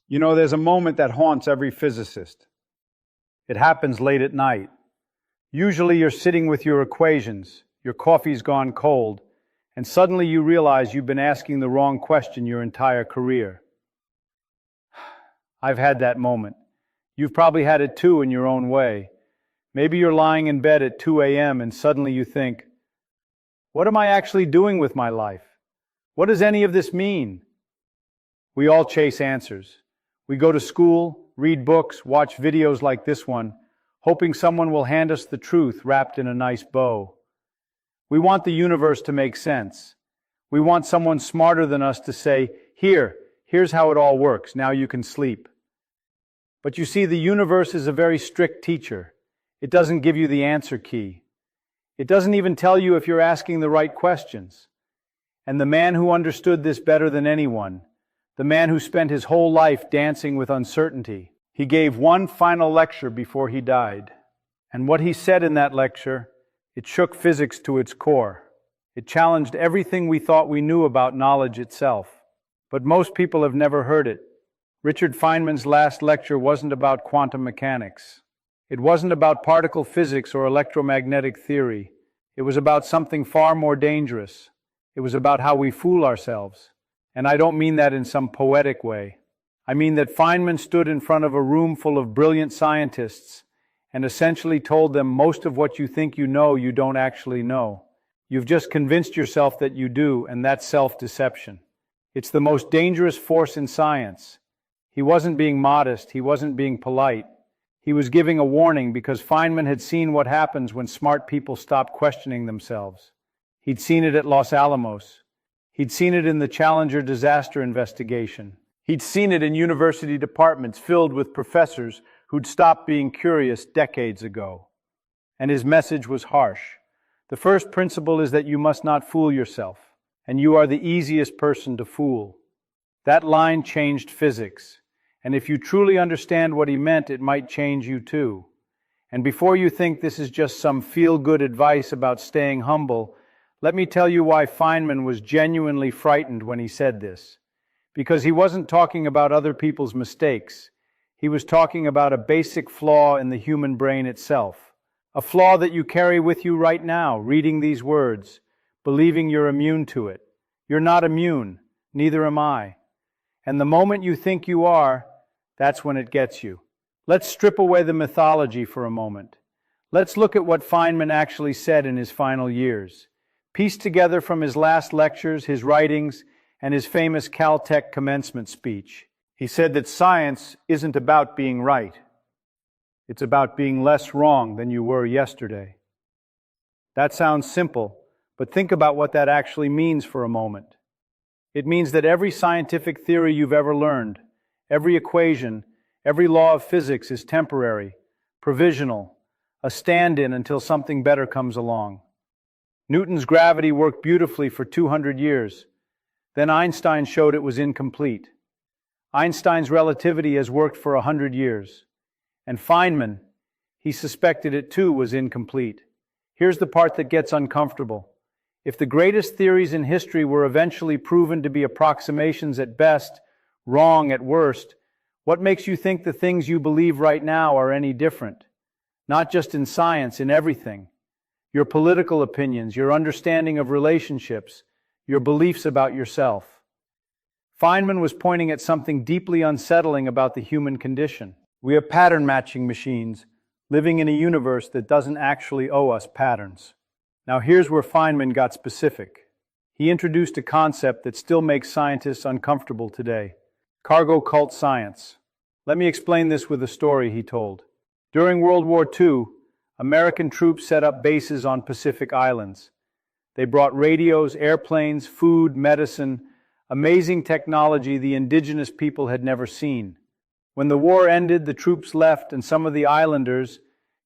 You know, there's a moment that haunts every physicist. It happens late at night. Usually you're sitting with your equations, your coffee's gone cold, and suddenly you realize you've been asking the wrong question your entire career. I've had that moment. You've probably had it too in your own way. Maybe you're lying in bed at 2 a.m. and suddenly you think, what am I actually doing with my life? What does any of this mean? We all chase answers. We go to school, read books, watch videos like this one, hoping someone will hand us the truth wrapped in a nice bow. We want the universe to make sense. We want someone smarter than us to say, here's how it all works, now you can sleep. But you see, the universe is a very strict teacher. It doesn't give you the answer key. It doesn't even tell you if you're asking the right questions. And the man who understood this better than anyone, the man who spent his whole life dancing with uncertainty, he gave one final lecture before he died. And what he said in that lecture, it shook physics to its core. It challenged everything we thought we knew about knowledge itself. But most people have never heard it. Richard Feynman's last lecture wasn't about quantum mechanics. It wasn't about particle physics or electromagnetic theory. It was about something far more dangerous. It was about how we fool ourselves. And I don't mean that in some poetic way. I mean that Feynman stood in front of a room full of brilliant scientists and essentially told them most of what you think you know, you don't actually know. You've just convinced yourself that you do, and that's self-deception. It's the most dangerous force in science. He wasn't being modest, he wasn't being polite. He was giving a warning because Feynman had seen what happens when smart people stop questioning themselves. He'd seen it at Los Alamos. He'd seen it in the Challenger disaster investigation. He'd seen it in university departments filled with professors who'd stopped being curious decades ago. And his message was harsh. The first principle is that you must not fool yourself, and you are the easiest person to fool. That line changed physics, and if you truly understand what he meant, it might change you too. And before you think this is just some feel-good advice about staying humble, let me tell you why Feynman was genuinely frightened when he said this. Because he wasn't talking about other people's mistakes. He was talking about a basic flaw in the human brain itself. A flaw that you carry with you right now, reading these words, believing you're immune to it. You're not immune, neither am I. And the moment you think you are, that's when it gets you. Let's strip away the mythology for a moment. Let's look at what Feynman actually said in his final years. Pieced together from his last lectures, his writings, and his famous Caltech commencement speech. He said that science isn't about being right. It's about being less wrong than you were yesterday. That sounds simple, but think about what that actually means for a moment. It means that every scientific theory you've ever learned, every equation, every law of physics is temporary, provisional, a stand-in until something better comes along. Newton's gravity worked beautifully for 200 years. Then Einstein showed it was incomplete. Einstein's relativity has worked for 100 years. And Feynman, he suspected it too was incomplete. Here's the part that gets uncomfortable. If the greatest theories in history were eventually proven to be approximations at best, wrong at worst, what makes you think the things you believe right now are any different? Not just in science, in everything. Your political opinions, your understanding of relationships, your beliefs about yourself. Feynman was pointing at something deeply unsettling about the human condition. We are pattern-matching machines, living in a universe that doesn't actually owe us patterns. Now here's where Feynman got specific. He introduced a concept that still makes scientists uncomfortable today. Cargo cult science. Let me explain this with a story he told. During World War II, American troops set up bases on Pacific islands. They brought radios, airplanes, food, medicine, amazing technology the indigenous people had never seen. When the war ended, the troops left, and some of the islanders,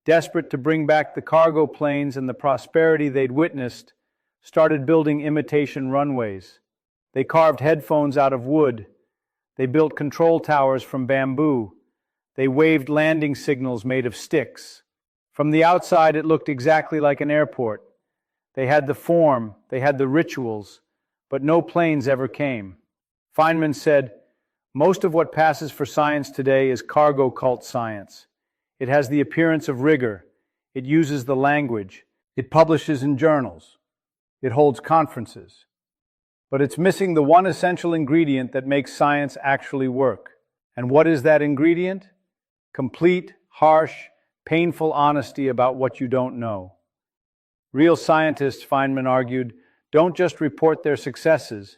desperate to bring back the cargo planes and the prosperity they'd witnessed, started building imitation runways. They carved headphones out of wood. They built control towers from bamboo. They waved landing signals made of sticks. From the outside, it looked exactly like an airport. They had the form, they had the rituals, but no planes ever came. Feynman said, Most of what passes for science today is cargo cult science. It has the appearance of rigor. It uses the language. It publishes in journals. It holds conferences. But it's missing the one essential ingredient that makes science actually work. And what is that ingredient? Complete, harsh, painful honesty about what you don't know. Real scientists, Feynman argued, don't just report their successes.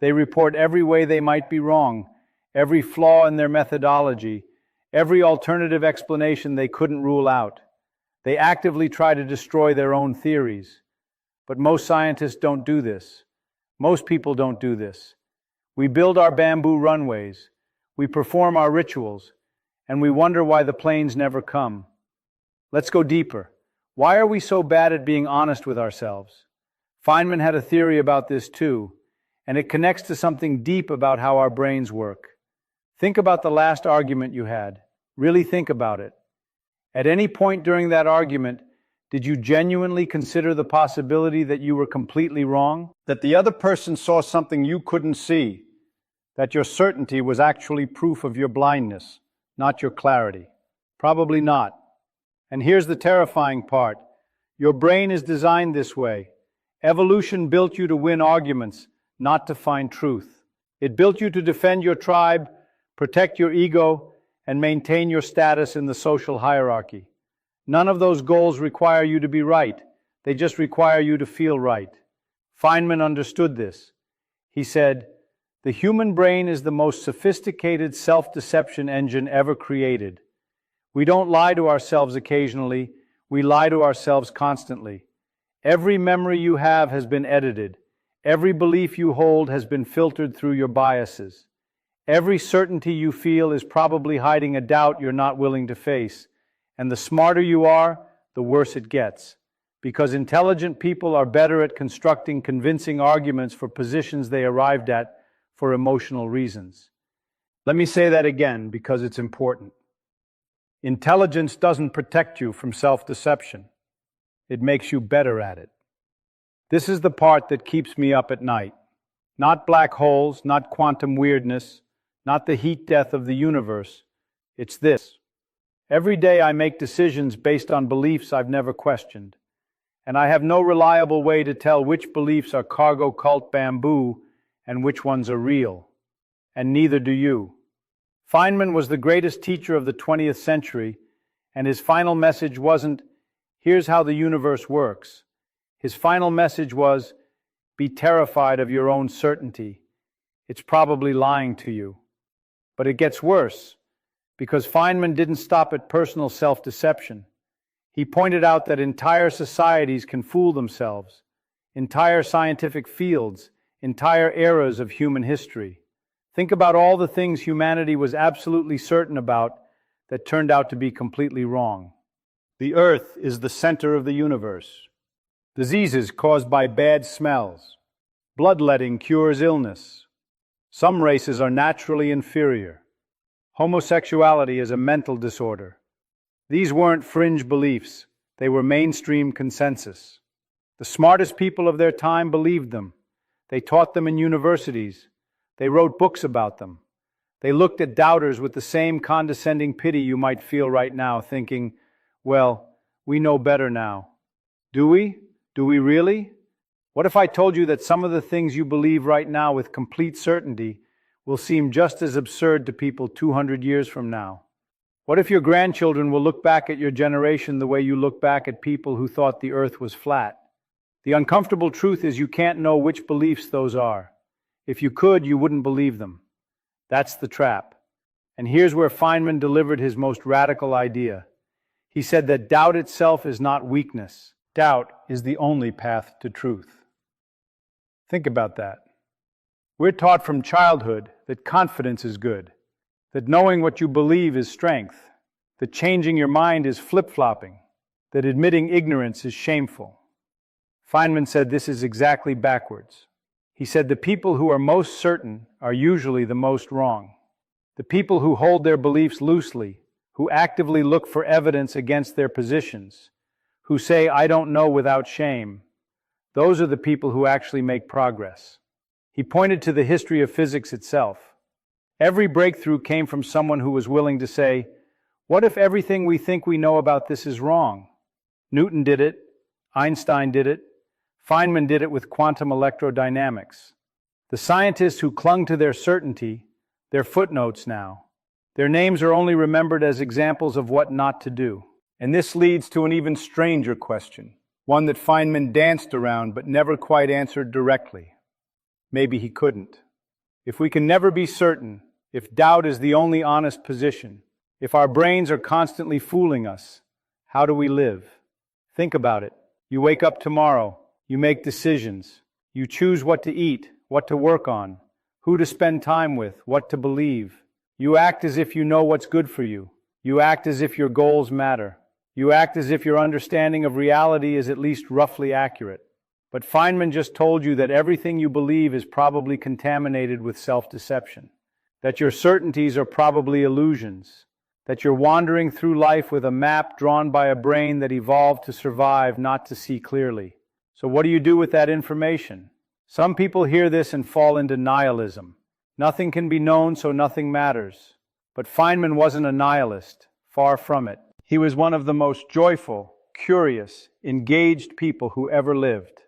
They report every way they might be wrong, every flaw in their methodology, every alternative explanation they couldn't rule out. They actively try to destroy their own theories. But most scientists don't do this. Most people don't do this. We build our bamboo runways, we perform our rituals, and we wonder why the planes never come. Let's go deeper. Why are we so bad at being honest with ourselves? Feynman had a theory about this too, and it connects to something deep about how our brains work. Think about the last argument you had. Really think about it. At any point during that argument, did you genuinely consider the possibility that you were completely wrong? That the other person saw something you couldn't see? That your certainty was actually proof of your blindness, not your clarity? Probably not. And here's the terrifying part. Your brain is designed this way. Evolution built you to win arguments, not to find truth. It built you to defend your tribe, protect your ego, and maintain your status in the social hierarchy. None of those goals require you to be right. They just require you to feel right. Feynman understood this. He said, "The human brain is the most sophisticated self-deception engine ever created. We don't lie to ourselves occasionally, we lie to ourselves constantly. Every memory you have has been edited. Every belief you hold has been filtered through your biases. Every certainty you feel is probably hiding a doubt you're not willing to face. And the smarter you are, the worse it gets. Because intelligent people are better at constructing convincing arguments for positions they arrived at for emotional reasons." Let me say that again because it's important. Intelligence doesn't protect you from self-deception. It makes you better at it. This is the part that keeps me up at night. Not black holes, not quantum weirdness, not the heat death of the universe. It's this. Every day I make decisions based on beliefs I've never questioned. And I have no reliable way to tell which beliefs are cargo cult bamboo and which ones are real. And neither do you. Feynman was the greatest teacher of the 20th century, and his final message wasn't, "Here's how the universe works." His final message was, "Be terrified of your own certainty. It's probably lying to you." But it gets worse, because Feynman didn't stop at personal self-deception. He pointed out that entire societies can fool themselves, entire scientific fields, entire eras of human history. Think about all the things humanity was absolutely certain about that turned out to be completely wrong. The Earth is the center of the universe. Diseases caused by bad smells. Bloodletting cures illness. Some races are naturally inferior. Homosexuality is a mental disorder. These weren't fringe beliefs. They were mainstream consensus. The smartest people of their time believed them. They taught them in universities. They wrote books about them. They looked at doubters with the same condescending pity you might feel right now, thinking, well, we know better now. Do we? Do we really? What if I told you that some of the things you believe right now with complete certainty will seem just as absurd to people 200 years from now? What if your grandchildren will look back at your generation the way you look back at people who thought the earth was flat? The uncomfortable truth is you can't know which beliefs those are. If you could, you wouldn't believe them. That's the trap. And here's where Feynman delivered his most radical idea. He said that doubt itself is not weakness. Doubt is the only path to truth. Think about that. We're taught from childhood that confidence is good, that knowing what you believe is strength, that changing your mind is flip-flopping, that admitting ignorance is shameful. Feynman said this is exactly backwards. He said the people who are most certain are usually the most wrong. The people who hold their beliefs loosely, who actively look for evidence against their positions, who say, "I don't know," without shame, those are the people who actually make progress. He pointed to the history of physics itself. Every breakthrough came from someone who was willing to say, what if everything we think we know about this is wrong? Newton did it. Einstein did it. Feynman did it with quantum electrodynamics. The scientists who clung to their certainty, they're footnotes now. Their names are only remembered as examples of what not to do. And this leads to an even stranger question, one that Feynman danced around but never quite answered directly. Maybe he couldn't. If we can never be certain, if doubt is the only honest position, if our brains are constantly fooling us, how do we live? Think about it. You wake up tomorrow, you make decisions, you choose what to eat, what to work on, who to spend time with, what to believe. You act as if you know what's good for you. You act as if your goals matter. You act as if your understanding of reality is at least roughly accurate. But Feynman just told you that everything you believe is probably contaminated with self-deception, that your certainties are probably illusions, that you're wandering through life with a map drawn by a brain that evolved to survive, not to see clearly. So what do you do with that information? Some people hear this and fall into nihilism. Nothing can be known, so nothing matters. But Feynman wasn't a nihilist, far from it. He was one of the most joyful, curious, engaged people who ever lived.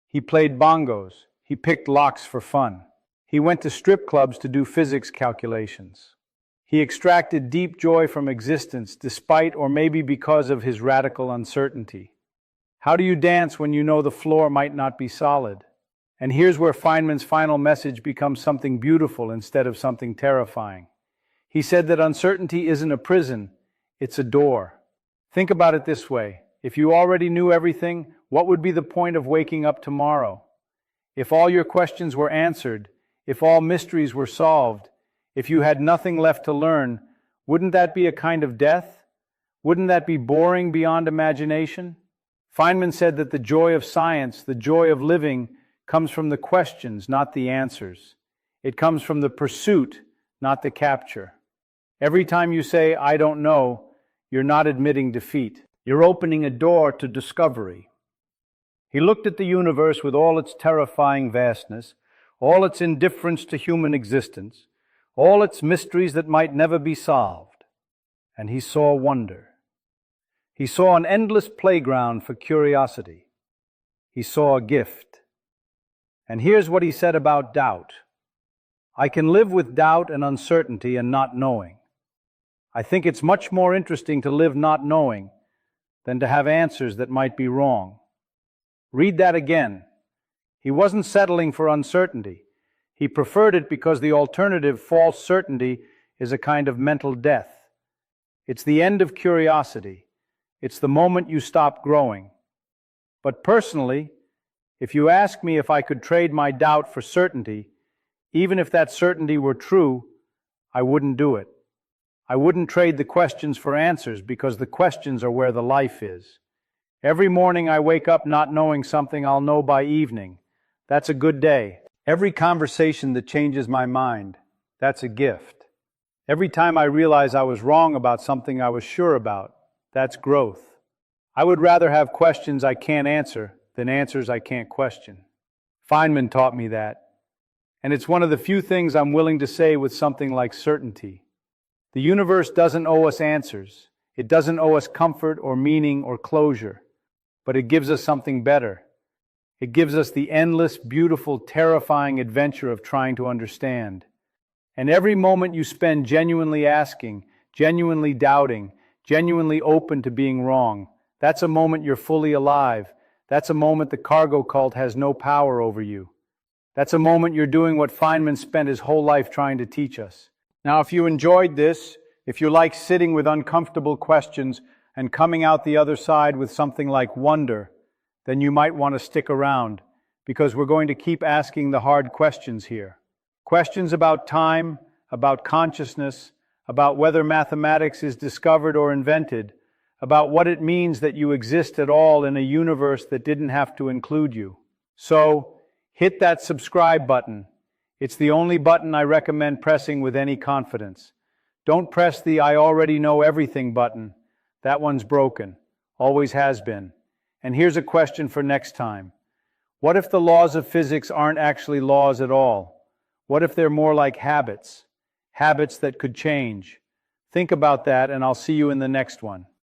He played bongos. He picked locks for fun. He went to strip clubs to do physics calculations. He extracted deep joy from existence despite or maybe because of his radical uncertainty. How do you dance when you know the floor might not be solid? And here's where Feynman's final message becomes something beautiful instead of something terrifying. He said that uncertainty isn't a prison, it's a door. Think about it this way. If you already knew everything, what would be the point of waking up tomorrow? If all your questions were answered, if all mysteries were solved, if you had nothing left to learn, wouldn't that be a kind of death? Wouldn't that be boring beyond imagination? Feynman said that the joy of science, the joy of living, comes from the questions, not the answers. It comes from the pursuit, not the capture. Every time you say, I don't know, you're not admitting defeat. You're opening a door to discovery. He looked at the universe with all its terrifying vastness, all its indifference to human existence, all its mysteries that might never be solved, and he saw wonder. He saw an endless playground for curiosity. He saw a gift. And here's what he said about doubt. I can live with doubt and uncertainty and not knowing. I think it's much more interesting to live not knowing than to have answers that might be wrong. Read that again. He wasn't settling for uncertainty. He preferred it because the alternative, false certainty, is a kind of mental death. It's the end of curiosity. It's the moment you stop growing. But personally, if you ask me if I could trade my doubt for certainty, even if that certainty were true, I wouldn't do it. I wouldn't trade the questions for answers because the questions are where the life is. Every morning I wake up not knowing something I'll know by evening. That's a good day. Every conversation that changes my mind, that's a gift. Every time I realize I was wrong about something I was sure about, that's growth. I would rather have questions I can't answer than answers I can't question. Feynman taught me that. And it's one of the few things I'm willing to say with something like certainty. The universe doesn't owe us answers. It doesn't owe us comfort or meaning or closure. But it gives us something better. It gives us the endless, beautiful, terrifying adventure of trying to understand. And every moment you spend genuinely asking, genuinely doubting, genuinely open to being wrong, that's a moment you're fully alive. That's a moment the cargo cult has no power over you. That's a moment you're doing what Feynman spent his whole life trying to teach us. Now, if you enjoyed this, if you like sitting with uncomfortable questions and coming out the other side with something like wonder, then you might want to stick around, because we're going to keep asking the hard questions here. Questions about time, about consciousness, about whether mathematics is discovered or invented, about what it means that you exist at all in a universe that didn't have to include you. So, hit that subscribe button. It's the only button I recommend pressing with any confidence. Don't press the I already know everything button. That one's broken. Always has been. And here's a question for next time. What if the laws of physics aren't actually laws at all? What if they're more like habits? habits that could change. Think about that, and I'll see you in the next one.